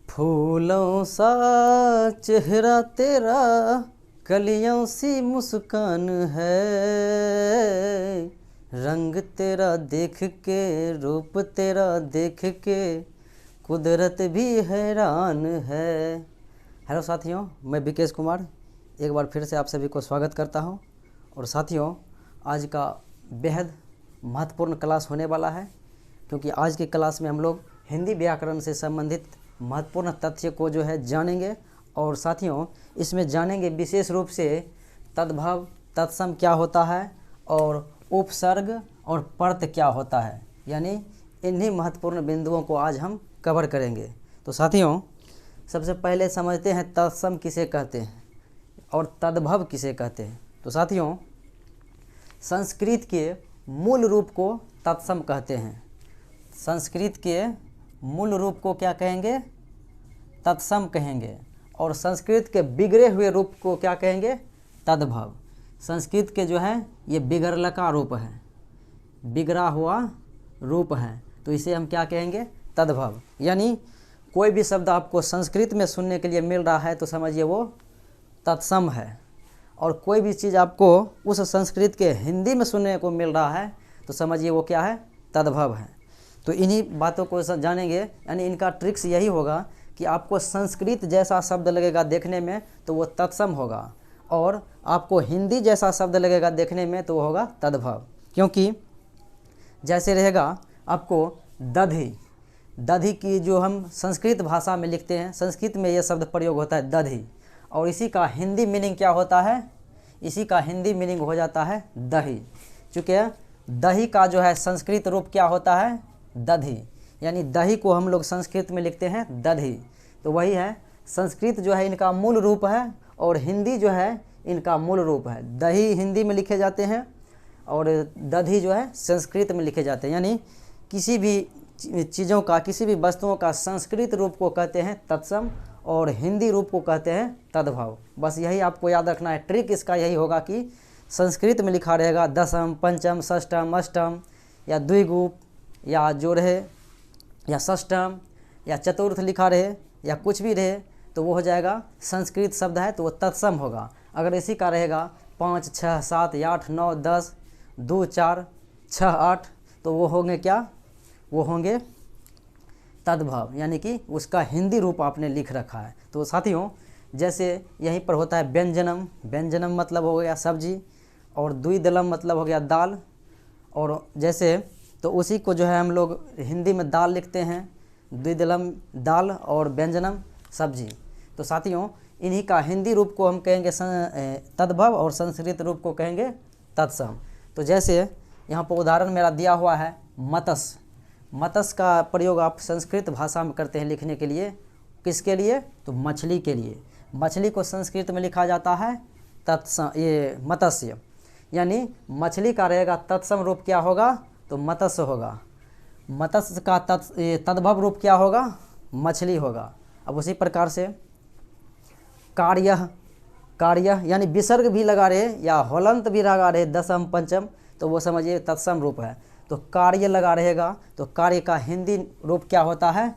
फूलों सा चेहरा तेरा, कलियों सी मुस्कान है, रंग तेरा देख के, रूप तेरा देख के, कुदरत भी हैरान है। हेलो साथियों, मैं विकेश कुमार एक बार फिर से आप सभी को स्वागत करता हूं। और साथियों, आज का बेहद महत्वपूर्ण क्लास होने वाला है, क्योंकि आज की क्लास में हम लोग हिंदी व्याकरण से संबंधित महत्वपूर्ण तथ्य को जो है जानेंगे। और साथियों, इसमें जानेंगे विशेष रूप से तद्भव तत्सम क्या होता है और उपसर्ग और पर्त क्या होता है, यानी इन्हीं महत्वपूर्ण बिंदुओं को आज हम कवर करेंगे। तो साथियों, सबसे पहले समझते हैं तत्सम किसे कहते हैं और तद्भव किसे कहते हैं। तो साथियों, संस्कृत के मूल रूप को तत्सम कहते हैं। संस्कृत के मूल रूप को क्या कहेंगे? तत्सम कहेंगे। और संस्कृत के बिगड़े हुए रूप को क्या कहेंगे? तद्भव। संस्कृत के जो है ये बिगड़लका रूप है, बिगड़ा हुआ रूप है, तो इसे हम क्या कहेंगे? तद्भव। यानी कोई भी शब्द आपको संस्कृत में सुनने के लिए मिल रहा है तो समझिए वो तत्सम है, और कोई भी चीज़ आपको उस संस्कृत के हिंदी में सुनने को मिल रहा है तो समझिए वो क्या है? तद्भव है। तो इन्हीं बातों को जानेंगे, यानी इनका ट्रिक्स यही होगा कि आपको संस्कृत जैसा शब्द लगेगा देखने में तो वो तत्सम होगा, और आपको हिंदी जैसा शब्द लगेगा देखने में तो वो होगा तद्भव। क्योंकि जैसे रहेगा आपको दधि, दधि की जो हम संस्कृत भाषा में लिखते हैं, संस्कृत में ये शब्द प्रयोग होता है दधि, और इसी का हिंदी मीनिंग क्या होता है? इसी का हिंदी मीनिंग हो जाता है दही। चूँकि दही का जो है संस्कृत रूप क्या होता है? दधि। यानी दही को हम लोग संस्कृत में लिखते हैं दधि, तो वही है। संस्कृत जो है इनका मूल रूप है और हिंदी जो है इनका मूल रूप है। दही हिंदी में लिखे जाते हैं और दधि जो है संस्कृत में लिखे जाते हैं। यानी किसी भी चीज़ों का, किसी भी वस्तुओं का संस्कृत रूप को कहते हैं तत्सम और हिंदी रूप को कहते हैं तद्भव। बस यही आपको याद रखना है। ट्रिक इसका यही होगा कि संस्कृत में लिखा रहेगा दशम, पंचम, षष्टम, अष्टम या द्विगुप या जो रहे या षष्टम या चतुर्थ लिखा रहे या कुछ भी रहे तो वो हो जाएगा संस्कृत शब्द है तो वो तत्सम होगा। अगर इसी का रहेगा 5, 6, 7, 8, 9, 10, 2, 4, 6, 8 तो वो होंगे क्या? वो होंगे तद्भव, यानी कि उसका हिंदी रूप आपने लिख रखा है। तो साथियों, जैसे यहीं पर होता है व्यंजनम, व्यंजनम मतलब हो गया सब्जी, और द्विदलम मतलब हो गया दाल, और जैसे तो उसी को जो है हम लोग हिंदी में दाल लिखते हैं, द्विदलम दाल और व्यंजनम सब्जी। तो साथियों, इन्हीं का हिंदी रूप को हम कहेंगे तद्भव और संस्कृत रूप को कहेंगे तत्सम। तो जैसे यहाँ पर उदाहरण मेरा दिया हुआ है मत्स्य। मत्स्य का प्रयोग आप संस्कृत भाषा में करते हैं लिखने के लिए। किसके लिए? तो मछली के लिए। मछली को संस्कृत में लिखा जाता है तत्सम, ये मत्स्य। यानी मछली का रहेगा तत्सम रूप क्या होगा? तो मत्स्य होगा। मत्स्य का तद्भव रूप क्या होगा? मछली होगा। अब उसी प्रकार से कार्य, कार्य यानी विसर्ग भी लगा रहे या हलंत भी लगा रहे दशम पंचम तो वो समझिए तत्सम रूप है। तो कार्य लगा रहेगा तो कार्य का हिंदी रूप क्या होता है?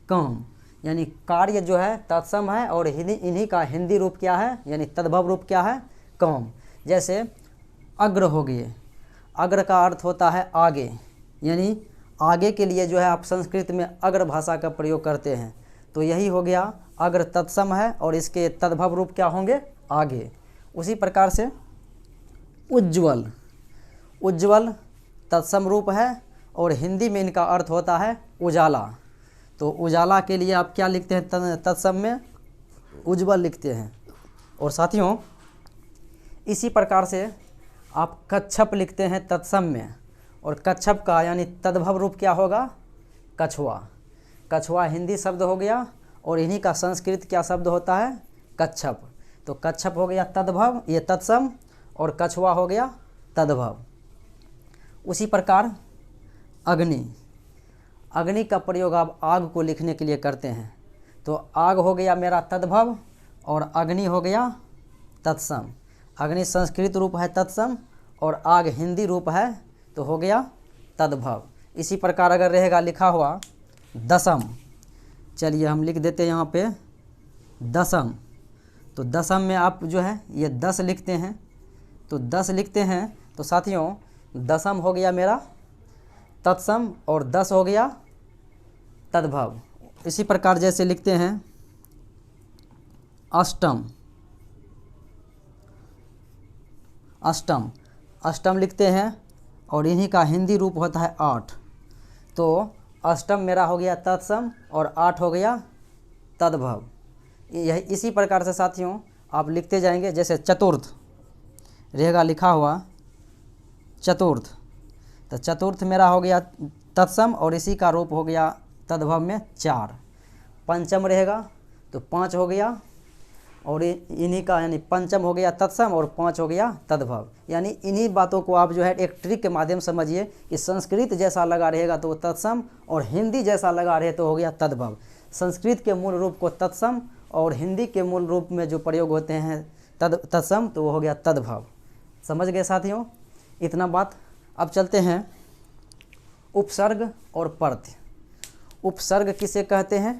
काम। यानी कार्य जो है तत्सम है और इन्हीं का हिंदी रूप क्या है? यानी तद्भव रूप क्या है? काम। जैसे अग्र हो गए, अग्र का अर्थ होता है आगे, यानी आगे के लिए जो है आप संस्कृत में अग्र भाषा का प्रयोग करते हैं। तो यही हो गया अग्र तत्सम है और इसके तद्भव रूप क्या होंगे? आगे। उसी प्रकार से उज्ज्वल, उज्ज्वल तत्सम रूप है और हिंदी में इनका अर्थ होता है उजाला। तो उजाला के लिए आप क्या लिखते हैं? तत्सम में उज्ज्वल लिखते हैं। और साथियों, इसी प्रकार से आप कच्छप लिखते हैं तत्सम में, और कच्छप का यानी तद्भव रूप क्या होगा? कछुआ। कछुआ हिंदी शब्द हो गया और इन्हीं का संस्कृत क्या शब्द होता है? कच्छप। तो कच्छप हो गया तद्भव, ये तत्सम, और कछुआ हो गया तद्भव। उसी प्रकार अग्नि, अग्नि का प्रयोग आप आग को लिखने के लिए करते हैं। तो आग हो गया मेरा तद्भव और अग्नि हो गया तत्सम। अग्नि संस्कृत रूप है तत्सम और आग हिंदी रूप है तो हो गया तद्भव। इसी प्रकार अगर रहेगा लिखा हुआ दशम, चलिए हम लिख देते हैं यहाँ पे दशम। तो दशम में आप जो है ये 10 लिखते हैं, तो 10 लिखते हैं। तो साथियों दशम हो गया मेरा तत्सम और 10 हो गया तद्भव। इसी प्रकार जैसे लिखते हैं अष्टम, अष्टम, अष्टम लिखते हैं और इन्हीं का हिंदी रूप होता है 8। तो अष्टम मेरा हो गया तत्सम और 8 हो गया तद्भव। यही इसी प्रकार से साथियों आप लिखते जाएंगे। जैसे चतुर्थ रहेगा लिखा हुआ चतुर्थ, तो चतुर्थ मेरा हो गया तत्सम और इसी का रूप हो गया तद्भव में 4। पंचम रहेगा तो 5 हो गया और इन्हीं का यानी पंचम हो गया तत्सम और 5 हो गया तद्भव। यानी इन्हीं बातों को आप जो है एक ट्रिक के माध्यम से समझिए कि संस्कृत जैसा लगा रहेगा तो वो तत्सम और हिंदी जैसा लगा रहे तो हो गया तद्भव। संस्कृत के मूल रूप को तत्सम और हिंदी के मूल रूप में जो प्रयोग होते हैं तत्सम, तो वो हो गया तद्भव। समझ गए साथियों इतना बात। अब चलते हैं उपसर्ग और प्रत्यय। उपसर्ग किसे कहते हैं,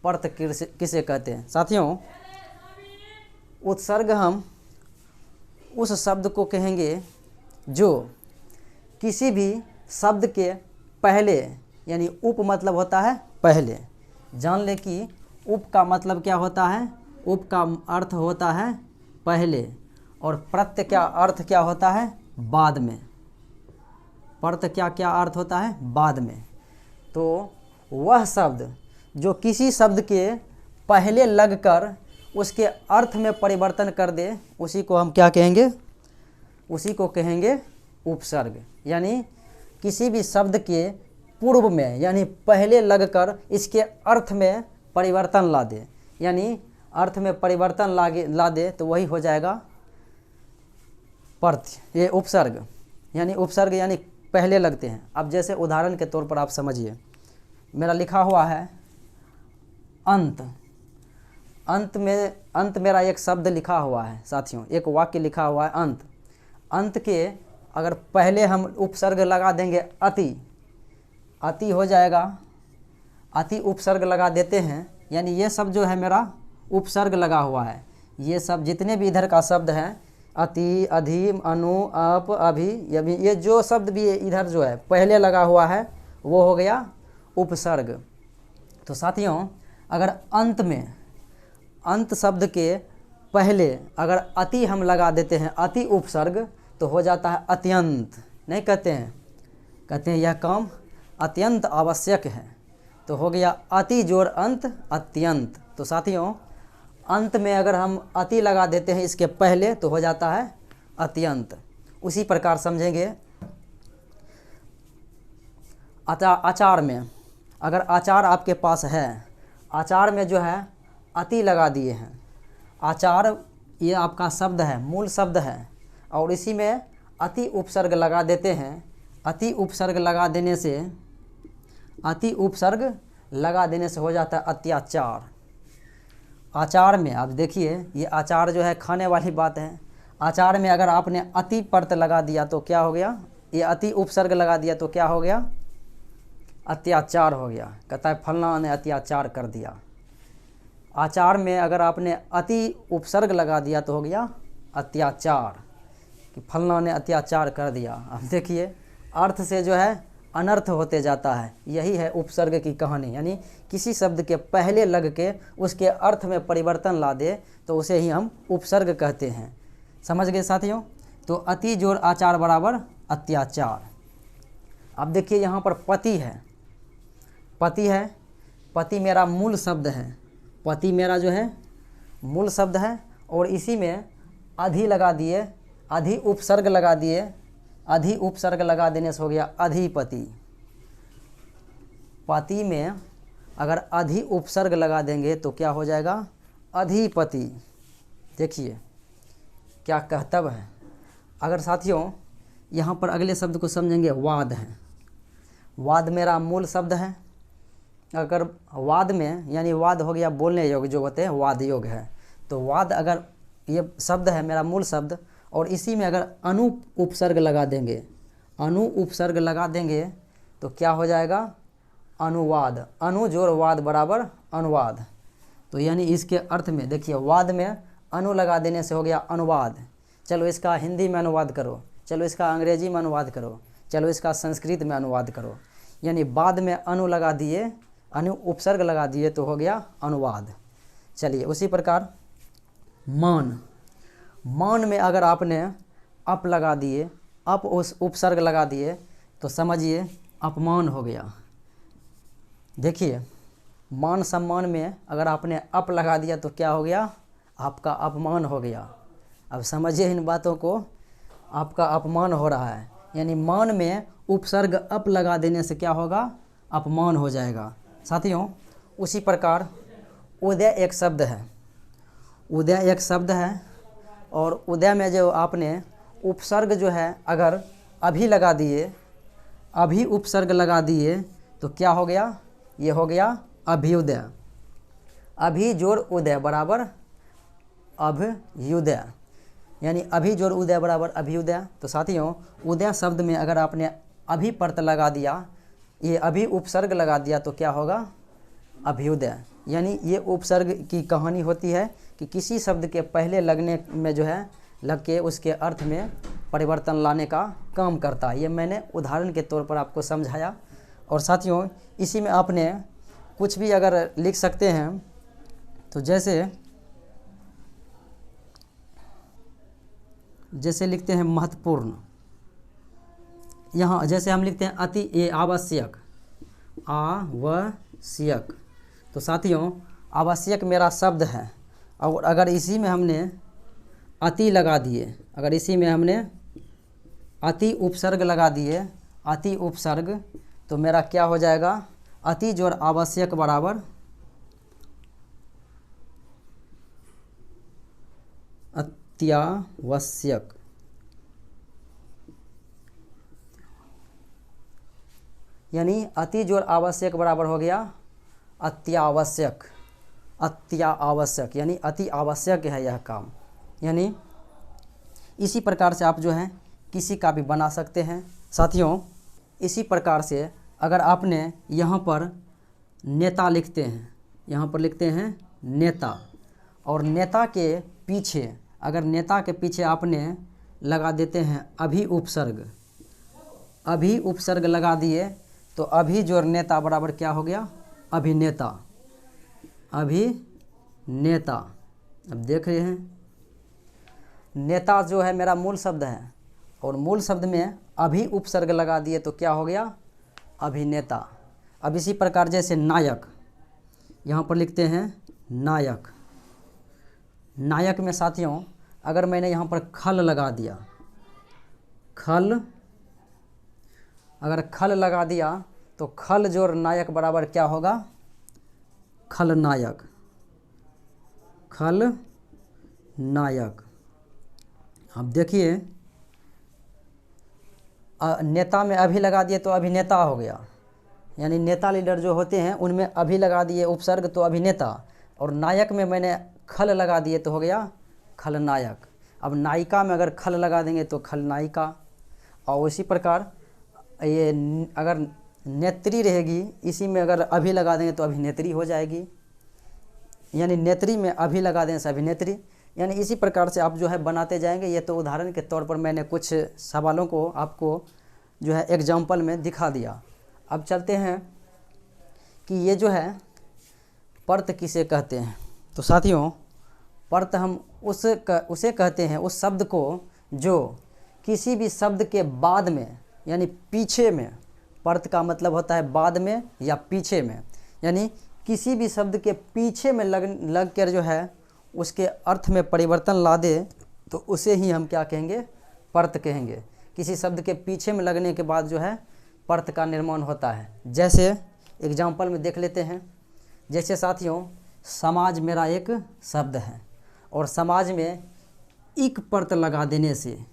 प्रत्यय किसे कहते हैं। साथियों उत्सर्ग हम उस शब्द को कहेंगे जो किसी भी शब्द के पहले, यानी उप मतलब होता है पहले। जान ले कि उप का मतलब क्या होता है, उप का अर्थ होता है पहले और प्रत्यय का अर्थ क्या होता है बाद में। प्रत्यय क्या क्या अर्थ होता है बाद में। तो वह शब्द जो किसी शब्द के पहले लगकर उसके अर्थ में परिवर्तन कर दे उसी को हम क्या कहेंगे, उसी को कहेंगे उपसर्ग। यानी किसी भी शब्द के पूर्व में यानी पहले लगकर इसके अर्थ में परिवर्तन ला दे, यानी अर्थ में परिवर्तन ला दे तो वही हो जाएगा प्रत्यय, ये उपसर्ग। यानी उपसर्ग यानी पहले लगते हैं। अब जैसे उदाहरण के तौर पर आप समझिए, मेरा लिखा हुआ है अंत। अंत मेरा एक शब्द लिखा हुआ है साथियों, एक वाक्य लिखा हुआ है अंत। अंत के अगर पहले हम उपसर्ग लगा देंगे अति, अति हो जाएगा, अति उपसर्ग लगा देते हैं। यानी ये सब जो है मेरा उपसर्ग लगा हुआ है। ये सब जितने भी इधर का शब्द हैं अति, अधि, अनु, अप, अभि, यभि, ये जो शब्द भी इधर जो है पहले लगा हुआ है वो हो गया उपसर्ग। तो साथियों अगर अंत में, अंत शब्द के पहले अगर अति हम लगा देते हैं, अति उपसर्ग, तो हो जाता है अत्यंत। नहीं कहते हैं, कहते हैं यह काम अत्यंत आवश्यक है, तो हो गया अति जोड़ अंत अत्यंत। तो साथियों अंत में अगर हम अति लगा देते हैं इसके पहले तो हो जाता है अत्यंत। उसी प्रकार समझेंगे आचार में, अगर आचार आपके पास है, आचार में जो है अति लगा दिए हैं। आचार ये आपका शब्द है, मूल शब्द है और इसी में अति उपसर्ग लगा देते हैं। अति उपसर्ग लगा देने से, अति उपसर्ग लगा देने से हो जाता है अत्याचार। आचार में आप देखिए, ये आचार जो है खाने वाली बात है। आचार में अगर आपने अति प्रत्यय लगा दिया तो क्या हो गया, ये अति उपसर्ग लगा दिया तो क्या हो गया, अत्याचार हो गया। कहता है फलना ने अत्याचार कर दिया। आचार में अगर आपने अति उपसर्ग लगा दिया तो हो गया अत्याचार, कि फलना ने अत्याचार कर दिया। अब देखिए अर्थ से जो है अनर्थ होते जाता है। यही है उपसर्ग की कहानी। यानी किसी शब्द के पहले लग के उसके अर्थ में परिवर्तन ला दे तो उसे ही हम उपसर्ग कहते हैं। समझ गए साथियों। तो अति जोड़ आचार बराबर अत्याचार। अब देखिए यहाँ पर पति है, पति है, पति मेरा मूल शब्द है। पति मेरा जो है मूल शब्द है और इसी में अधि लगा दिए, अधि उपसर्ग लगा दिए। अधि उपसर्ग लगा देने से हो गया अधिपति। पति में अगर अधि उपसर्ग लगा देंगे तो क्या हो जाएगा अधिपति। देखिए क्या कहतब है। अगर साथियों यहाँ पर अगले शब्द को समझेंगे, वाद है। वाद मेरा मूल शब्द है। अगर वाद में, यानी वाद हो गया बोलने योग जो होते हैं, वाद योग है। तो वाद अगर ये शब्द है मेरा मूल शब्द और इसी में अगर अनु उपसर्ग लगा देंगे, अनु उपसर्ग लगा देंगे तो क्या हो जाएगा अनुवाद। अनु जोड़ वाद बराबर अनुवाद। तो यानी इसके अर्थ में देखिए, वाद में अनु लगा देने से हो गया अनुवाद। चलो इसका हिंदी में अनुवाद करो, चलो इसका अंग्रेजी में अनुवाद करो, चलो इसका संस्कृत में अनुवाद करो। यानी बाद में अनु लगा दिए, अनु उपसर्ग लगा दिए तो हो गया अनुवाद। चलिए उसी प्रकार मान, मान में अगर आपने अप लगा दिए, अप उस उपसर्ग लगा दिए तो समझिए अपमान हो गया। देखिए मान सम्मान में अगर आपने अप लगा दिया तो क्या हो गया, आपका अपमान हो गया। अब समझिए इन बातों को, आपका अपमान हो रहा है। यानी मान में उपसर्ग अप लगा देने से क्या होगा, अपमान हो जाएगा। साथियों उसी प्रकार उदय एक शब्द है, उदय एक शब्द है, और उदय में जो आपने उपसर्ग जो है अगर अभी लगा दिए, अभी उपसर्ग लगा दिए तो क्या हो गया, ये हो गया अभ्युदय। अभी जोड़ उदय बराबर अभ्युदय, यानी अभी जोड़ उदय बराबर अभ्युदय। तो साथियों उदय शब्द में अगर आपने अभी प्रत्यय लगा दिया, ये अभी उपसर्ग लगा दिया तो क्या होगा, अभ्युदय। यानी ये उपसर्ग की कहानी होती है कि किसी शब्द के पहले लगने में जो है लग के उसके अर्थ में परिवर्तन लाने का काम करता है। ये मैंने उदाहरण के तौर पर आपको समझाया। और साथियों इसी में आपने कुछ भी अगर लिख सकते हैं, तो जैसे लिखते हैं महत्वपूर्ण, यहाँ जैसे हम लिखते हैं अति, ये आवश्यक, आवश्यक। तो साथियों आवश्यक मेरा शब्द है, और अगर इसी में हमने अति लगा दिए, अगर इसी में हमने अति उपसर्ग लगा दिए, अति उपसर्ग, तो मेरा क्या हो जाएगा, अति जोड़ आवश्यक बराबर अत्यावश्यक। यानी अति जोड़ आवश्यक बराबर हो गया अत्यावश्यक, अत्यावश्यक, यानी अति आवश्यक है यह काम। यानी इसी प्रकार से आप जो है किसी का भी बना सकते हैं। साथियों इसी प्रकार से अगर आपने यहाँ पर नेता लिखते हैं, यहाँ पर लिखते हैं नेता, और नेता के पीछे, अगर नेता के पीछे आपने लगा देते हैं अभी उपसर्ग, अभी उपसर्ग लगा दिए तो अभी जोड़ नेता बराबर क्या हो गया, अभिनेता, अभिनेता। अब देख रहे हैं नेता जो है मेरा मूल शब्द है, और मूल शब्द में अभी उपसर्ग लगा दिए तो क्या हो गया, अभिनेता। अब इसी प्रकार जैसे नायक, यहाँ पर लिखते हैं नायक, नायक में साथियों अगर मैंने यहाँ पर खल लगा दिया, खल, अगर खल लगा दिया तो खल जोड़ नायक बराबर क्या होगा, खलनायक, खलनायक। अब देखिए नेता में अभी लगा दिए तो अभिनेता हो गया, यानी नेता लीडर जो होते हैं उनमें अभी लगा दिए उपसर्ग तो अभिनेता, और नायक में मैंने खल लगा दिए तो हो गया खलनायक। अब नायिका में अगर खल लगा देंगे तो खलनायिका। और उसी प्रकार ये अगर नेत्री रहेगी, इसी में अगर अभी लगा देंगे तो अभिनेत्री हो जाएगी, यानी नेत्री में अभी लगा देने से अभिनेत्री। यानी इसी प्रकार से आप जो है बनाते जाएंगे। ये तो उदाहरण के तौर पर मैंने कुछ सवालों को आपको जो है एग्जाम्पल में दिखा दिया। अब चलते हैं कि ये जो है पर्त किसे कहते हैं। तो साथियों पर्त हम उसे कहते हैं उस शब्द को जो किसी भी शब्द के बाद में यानी पीछे में, पर्त का मतलब होता है बाद में या पीछे में, यानी किसी भी शब्द के पीछे में लग कर जो है उसके अर्थ में परिवर्तन ला दे तो उसे ही हम क्या कहेंगे, पर्त कहेंगे। किसी शब्द के पीछे में लगने के बाद जो है पर्त का निर्माण होता है। जैसे एग्जाम्पल में देख लेते हैं। जैसे साथियों समाज मेरा एक शब्द है, और समाज में इक पर्त लगा देने से,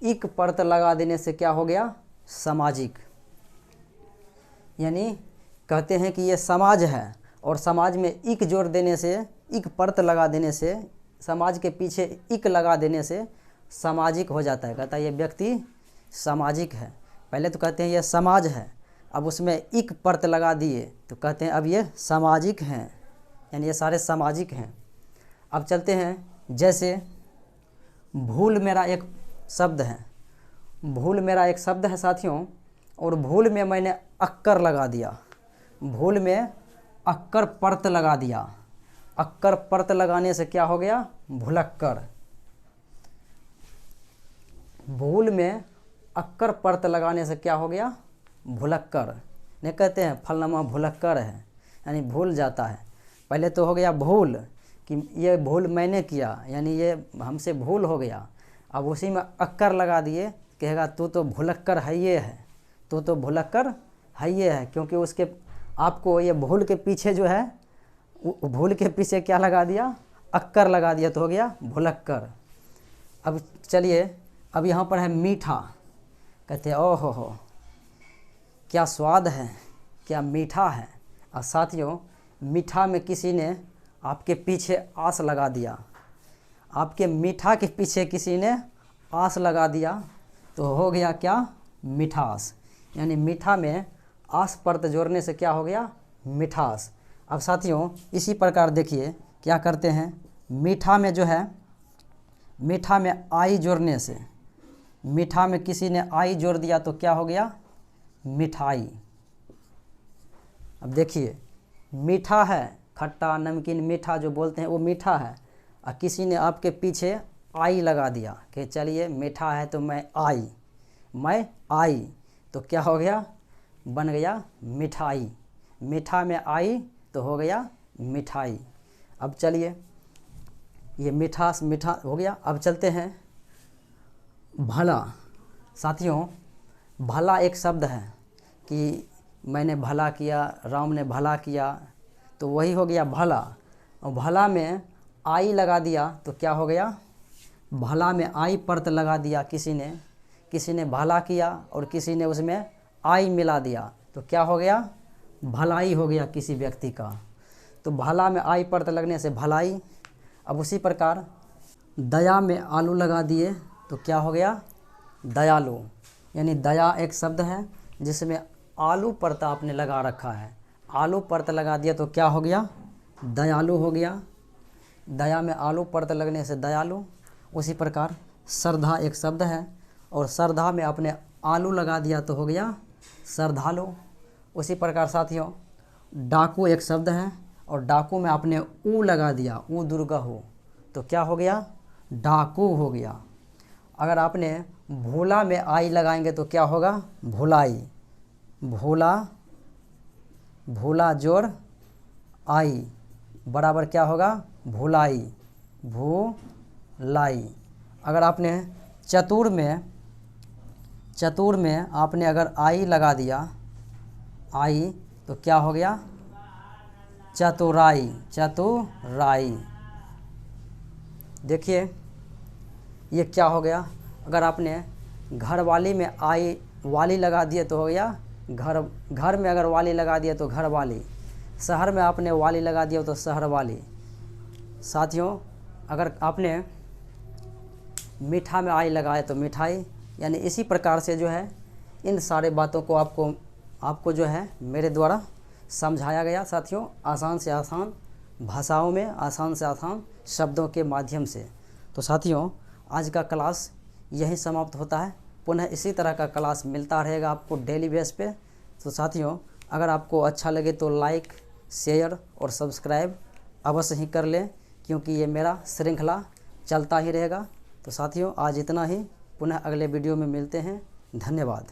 इक पर्त लगा देने से क्या हो गया, सामाजिक। यानी कहते हैं कि ये समाज है, और समाज में इक जोड़ देने से, इक पर्त लगा देने से, समाज के पीछे इक लगा देने से सामाजिक हो जाता है। कहता है ये व्यक्ति सामाजिक है। पहले तो कहते हैं ये समाज है, अब उसमें इक परत लगा दिए तो कहते हैं अब ये सामाजिक हैं, यानी ये सारे सामाजिक हैं। अब चलते हैं, जैसे भूल मेरा एक शब्द है, भूल मेरा एक शब्द है साथियों, और भूल में मैंने अक्कर लगा दिया, भूल में अक्कर परत लगा दिया। अक्कर परत लगाने से क्या हो गया? भुलक्कर। भूल में अक्कर परत लगाने से क्या हो गया? भुलक्कर। नहीं कहते हैं फलनमा भुलक्कर है, यानी भूल जाता है। पहले तो हो गया भूल कि ये भूल मैंने किया, यानी ये हमसे भूल हो गया। अब उसी में अक्कर लगा दिए, कहेगा तू तो भुलक्कर है ये है, तू तो भुलक्कर है ये है, क्योंकि उसके आपको ये भूल के पीछे जो है, भूल के पीछे क्या लगा दिया? अक्कर लगा दिया, तो हो गया भुलक्कर। अब चलिए, अब यहाँ पर है मीठा। कहते हैं ओहो हो क्या स्वाद है, क्या मीठा है। और साथियों, मीठा में किसी ने आपके पीछे आस लगा दिया, आपके मीठा के पीछे किसी ने आस लगा दिया, तो हो गया क्या? मिठास। यानी मीठा में आस परत जोड़ने से क्या हो गया? मिठास। अब साथियों, इसी प्रकार देखिए क्या करते हैं, मीठा में जो है, मीठा में आई जोड़ने से, मीठा में किसी ने आई जोड़ दिया तो क्या हो गया? मिठाई। अब देखिए, मीठा है, खट्टा नमकीन मीठा जो बोलते हैं वो मीठा है, और किसी ने आपके पीछे आई लगा दिया कि चलिए मीठा है तो मैं आई, तो क्या हो गया? बन गया मिठाई। मीठा में आई तो हो गया मिठाई। अब चलिए, ये मीठा हो गया। अब चलते हैं भला। साथियों, भला एक शब्द है कि मैंने भला किया, राम ने भला किया, तो वही हो गया भला। और भला में आई लगा दिया तो क्या हो गया? भला में आई परत लगा दिया किसी ने भला किया और किसी ने उसमें आई मिला दिया, तो क्या हो गया? भलाई हो गया किसी व्यक्ति का। तो भला में आई परत लगने से भलाई। अब उसी प्रकार दया में आलू लगा दिए तो क्या हो गया? दयालु। यानी दया एक शब्द है जिसमें आलू परत आपने लगा रखा है, आलू परत लगा दिया तो क्या हो गया? दयालु हो गया। दया में आलू परत लगने से दयालु। उसी प्रकार श्रद्धा एक शब्द है, और श्रद्धा में आपने आलू लगा दिया तो हो गया श्रद्धालु। उसी प्रकार साथियों, डाकू एक शब्द है, और डाकू में आपने ऊ लगा दिया, ऊ दुर्गा हो, तो क्या हो गया? डाकू हो गया। अगर आपने भोला में आई लगाएंगे तो क्या होगा? भुलाई। भोला, भोला जोड़ आई बराबर क्या होगा? भुलाई, भूलाई। अगर आपने चतुर में आपने अगर आई लगा दिया, आई, तो क्या हो गया? चतुराई, चतुराई। देखिए ये क्या हो गया? अगर आपने घर वाली में आई वाली लगा दिए तो हो गया घर में अगर वाली लगा दिया तो घर वाली, शहर में आपने वाली लगा दिया तो शहर वाली। साथियों, अगर आपने मीठा में आई लगाया तो मिठाई। यानी इसी प्रकार से जो है इन सारे बातों को आपको जो है मेरे द्वारा समझाया गया साथियों, आसान से आसान भाषाओं में, आसान से आसान शब्दों के माध्यम से। तो साथियों, आज का क्लास यहीं समाप्त होता है। पुनः इसी तरह का क्लास मिलता रहेगा आपको डेली बेस पे। तो साथियों, अगर आपको अच्छा लगे तो लाइक, शेयर और सब्सक्राइब अवश्य ही कर लें, क्योंकि ये मेरा श्रृंखला चलता ही रहेगा। तो साथियों, आज इतना ही। पुनः अगले वीडियो में मिलते हैं। धन्यवाद।